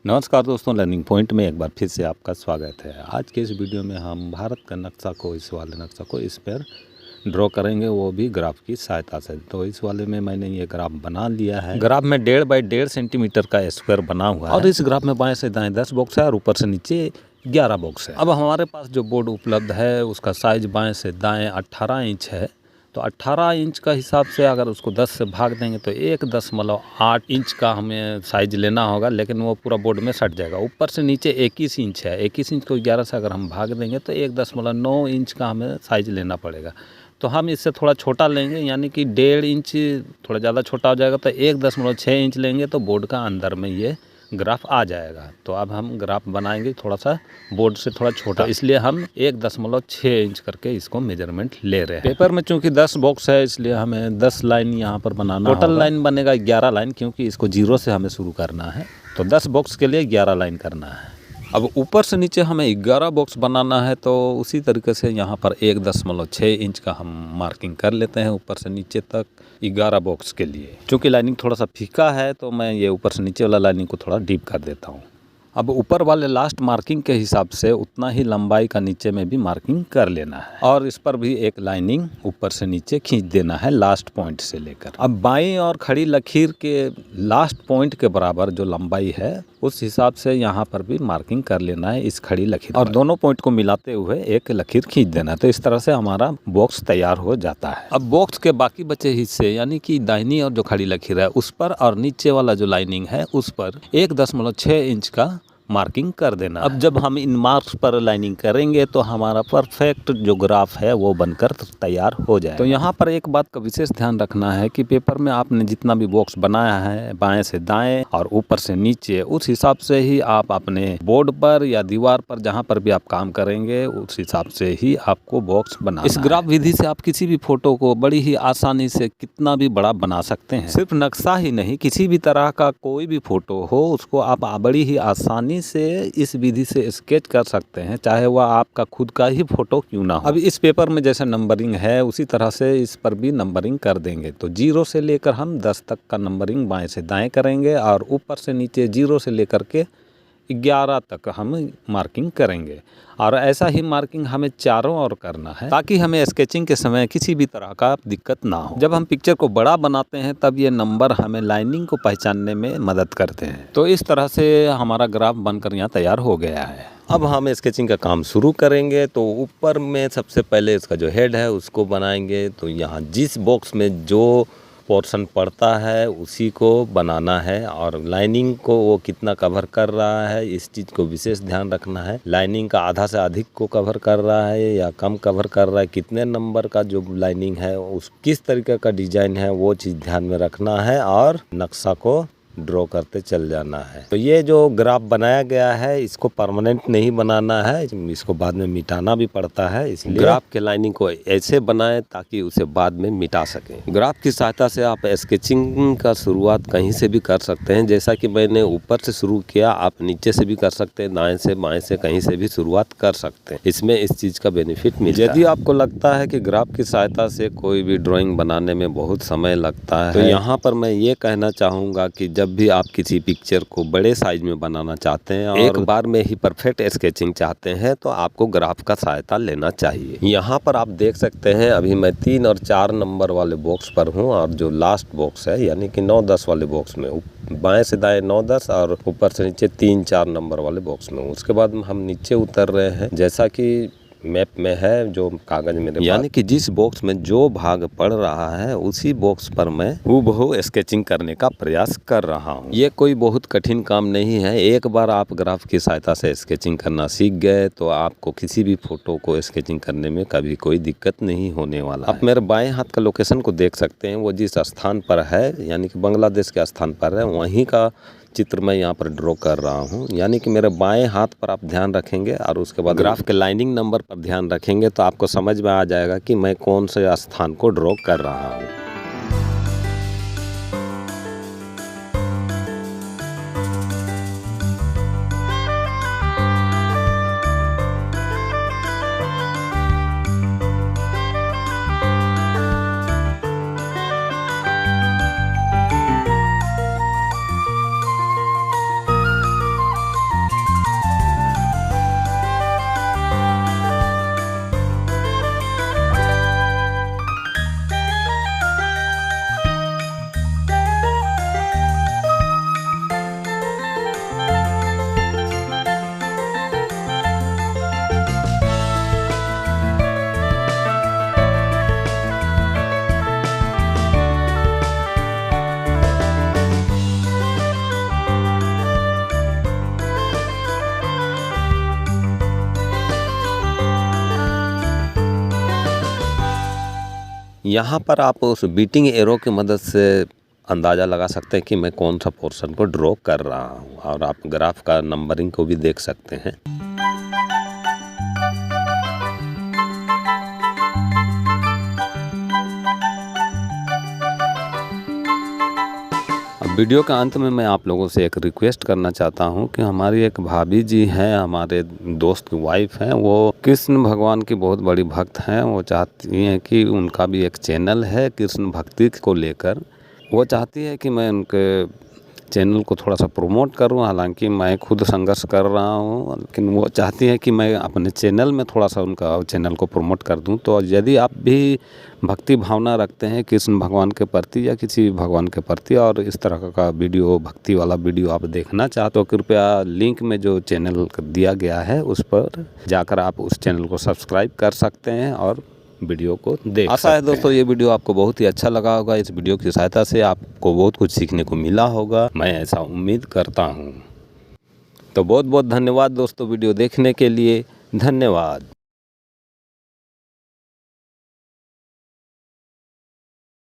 नमस्कार दोस्तों, learning point में एक बार फिर से आपका स्वागत है। आज के इस वीडियो में हम भारत का नक्शा को इस पर ड्रॉ करेंगे, वो भी ग्राफ की सहायता से। तो इस वाले में मैंने ये ग्राफ बना लिया है। ग्राफ में 1.5 बाई 1.5 सेंटीमीटर का स्क्वायर बना हुआ है और इस ग्राफ में बाएं से दाएं 10 बॉक्स है और ऊपर से नीचे 11 बॉक्स है। अब हमारे पास जो बोर्ड उपलब्ध है उसका साइज बाएँ से दाएँ 18 इंच है। तो 18 इंच का हिसाब से अगर उसको 10 से भाग देंगे तो 1.8 इंच का हमें साइज लेना होगा, लेकिन वो पूरा बोर्ड में सट जाएगा। ऊपर से नीचे 21 इंच है, 21 इंच को 11 से अगर हम भाग देंगे तो 1.9 इंच का हमें साइज लेना पड़ेगा। तो हम इससे थोड़ा छोटा लेंगे, यानी कि 1.5 इंच थोड़ा ज़्यादा छोटा हो जाएगा, तो 1.6 इंच लेंगे तो बोर्ड का अंदर में ये ग्राफ आ जाएगा। तो अब हम ग्राफ बनाएंगे थोड़ा सा बोर्ड से थोड़ा छोटा, इसलिए हम 1.6 इंच करके इसको मेजरमेंट ले रहे हैं। पेपर में चूंकि 10 बॉक्स है इसलिए हमें 10 लाइन यहाँ पर बनाना। टोटल लाइन बनेगा 11 लाइन, क्योंकि इसको 0 से हमें शुरू करना है। तो 10 बॉक्स के लिए 11 लाइन करना है। अब ऊपर से नीचे हमें 11 बॉक्स बनाना है, तो उसी तरीके से यहाँ पर 1.6 इंच का हम मार्किंग कर लेते हैं ऊपर से नीचे तक 11 बॉक्स के लिए। क्योंकि लाइनिंग थोड़ा सा फीका है तो मैं ये ऊपर से नीचे वाला लाइनिंग को थोड़ा डीप कर देता हूँ। अब ऊपर वाले लास्ट मार्किंग के हिसाब से उतना ही लंबाई का नीचे में भी मार्किंग कर लेना है और इस पर भी एक लाइनिंग ऊपर से नीचे खींच देना है लास्ट पॉइंट से लेकर। अब बाईं और खड़ी लकीर के लास्ट पॉइंट के बराबर जो लंबाई है उस हिसाब से यहाँ पर भी मार्किंग कर लेना है इस खड़ी लकीर और दोनों पॉइंट को मिलाते हुए एक लकीर खींच देना है। तो इस तरह से हमारा बॉक्स तैयार हो जाता है। अब बॉक्स के बाकी बचे हिस्से, यानी कि दाहिनी और जो खड़ी लकीर है उस पर और नीचे वाला जो लाइनिंग है उस पर 1.6 इंच का मार्किंग कर देना। अब जब हम इन मार्क्स पर लाइनिंग करेंगे तो हमारा परफेक्ट जो ग्राफ है वो बनकर तैयार हो जाए। तो यहाँ पर एक बात का विशेष ध्यान रखना है कि पेपर में आपने जितना भी बॉक्स बनाया है बाएं से दाएं और ऊपर से नीचे, उस हिसाब से ही आप अपने बोर्ड पर या दीवार पर जहाँ पर भी आप काम करेंगे उस हिसाब से ही आपको बॉक्स बनाना। इस ग्राफ विधि से आप किसी भी फोटो को बड़ी ही आसानी से कितना भी बड़ा बना सकते हैं। सिर्फ नक्शा ही नहीं, किसी भी तरह का कोई भी फोटो हो उसको आप बड़ी ही आसानी से इस विधि से स्केच कर सकते हैं, चाहे वह आपका खुद का ही फोटो क्यों ना हो। अब इस पेपर में जैसे नंबरिंग है उसी तरह से इस पर भी नंबरिंग कर देंगे। तो 0 से लेकर हम 10 तक का नंबरिंग बाएं से दाएं करेंगे और ऊपर से नीचे 0 से लेकर के 11 तक हम मार्किंग करेंगे। और ऐसा ही मार्किंग हमें चारों ओर करना है ताकि हमें स्केचिंग के समय किसी भी तरह का दिक्कत ना हो। जब हम पिक्चर को बड़ा बनाते हैं तब ये नंबर हमें लाइनिंग को पहचानने में मदद करते हैं। तो इस तरह से हमारा ग्राफ बनकर यहाँ तैयार हो गया है। अब हम स्केचिंग का काम शुरू करेंगे। तो ऊपर में सबसे पहले इसका जो हेड है उसको बनाएंगे। तो यहाँ जिस बॉक्स में जो पोर्शन पड़ता है उसी को बनाना है और लाइनिंग को वो कितना कवर कर रहा है इस चीज़ को विशेष ध्यान रखना है। लाइनिंग का आधा से अधिक को कवर कर रहा है या कम कवर कर रहा है, कितने नंबर का जो लाइनिंग है उस किस तरीके का डिजाइन है वो चीज़ ध्यान में रखना है और नक्शा को ड्रॉ करते चल जाना है। तो ये जो ग्राफ बनाया गया है इसको परमानेंट नहीं बनाना है, इसको बाद में मिटाना भी पड़ता है। इसलिए ग्राफ के लाइनिंग को ऐसे बनाएं ताकि उसे बाद में मिटा सकें। ग्राफ की सहायता से आप स्केचिंग का शुरुआत कहीं से भी कर सकते हैं। जैसा कि मैंने ऊपर से शुरू किया, आप नीचे से भी कर सकते हैं, दाएं से बाएं से कहीं से भी शुरुआत कर सकते हैं। इसमें इस चीज़ का बेनिफिट मिलता है। यदि आपको लगता है कि ग्राफ की सहायता से कोई भी ड्राइंग बनाने में बहुत समय लगता है, तो यहाँ पर मैं ये कहना चाहूँगा कि जब भी आप किसी पिक्चर को बड़े साइज में बनाना चाहते हैं और एक बार में ही परफेक्ट स्केचिंग चाहते हैं तो आपको ग्राफ का सहायता लेना चाहिए। यहाँ पर आप देख सकते हैं अभी मैं 3 और 4 नंबर वाले बॉक्स पर हूँ और जो लास्ट बॉक्स है यानी कि 9-10 वाले बॉक्स में बाएं से दाएं 9-10 और ऊपर से नीचे 3-4 नंबर वाले बॉक्स में। उसके बाद हम नीचे उतर रहे हैं जैसा कि मैप में है जो कागज मेरे, यानी कि जिस बॉक्स में जो भाग पड़ रहा है उसी बॉक्स पर मैं हूबहू स्केचिंग करने का प्रयास कर रहा हूँ। ये कोई बहुत कठिन काम नहीं है। एक बार आप ग्राफ की सहायता से स्केचिंग करना सीख गए तो आपको किसी भी फोटो को स्केचिंग करने में कभी कोई दिक्कत नहीं होने वाला। आप मेरे बाएं हाथ का लोकेशन को देख सकते हैं, वो जिस स्थान पर है यानी कि बांग्लादेश के स्थान पर है वहीं का चित्र मैं यहाँ पर ड्रॉ कर रहा हूँ। यानी कि मेरे बाएं हाथ पर आप ध्यान रखेंगे और उसके बाद ग्राफ के लाइनिंग नंबर पर ध्यान रखेंगे तो आपको समझ में आ जाएगा कि मैं कौन से स्थान को ड्रॉ कर रहा हूँ। यहाँ पर आप उस बीटिंग एरो की मदद से अंदाज़ा लगा सकते हैं कि मैं कौन सा पोर्शन को ड्रॉ कर रहा हूँ, और आप ग्राफ का नंबरिंग को भी देख सकते हैं। अब वीडियो के अंत में मैं आप लोगों से एक रिक्वेस्ट करना चाहता हूं कि हमारी एक भाभी जी हैं, हमारे दोस्त की वाइफ हैं, वो कृष्ण भगवान की बहुत बड़ी भक्त हैं। वो चाहती हैं कि उनका भी एक चैनल है कृष्ण भक्ति को लेकर। वो चाहती है कि मैं उनके चैनल को थोड़ा सा प्रमोट करूं। हालांकि मैं खुद संघर्ष कर रहा हूं, लेकिन वो चाहती है कि मैं अपने चैनल में थोड़ा सा उनका चैनल को प्रमोट कर दूं। तो यदि आप भी भक्ति भावना रखते हैं कृष्ण भगवान के प्रति या किसी भगवान के प्रति, और इस तरह का वीडियो, भक्ति वाला वीडियो आप देखना चाहते हो, कृपया लिंक में जो चैनल दिया गया है उस पर जाकर आप उस चैनल को सब्सक्राइब कर सकते हैं और वीडियो को देख सकते हैं। आशा है दोस्तों ये वीडियो आपको बहुत ही अच्छा लगा होगा। इस वीडियो की सहायता से आपको बहुत कुछ सीखने को मिला होगा, मैं ऐसा उम्मीद करता हूँ। तो बहुत बहुत धन्यवाद दोस्तों वीडियो देखने के लिए। धन्यवाद।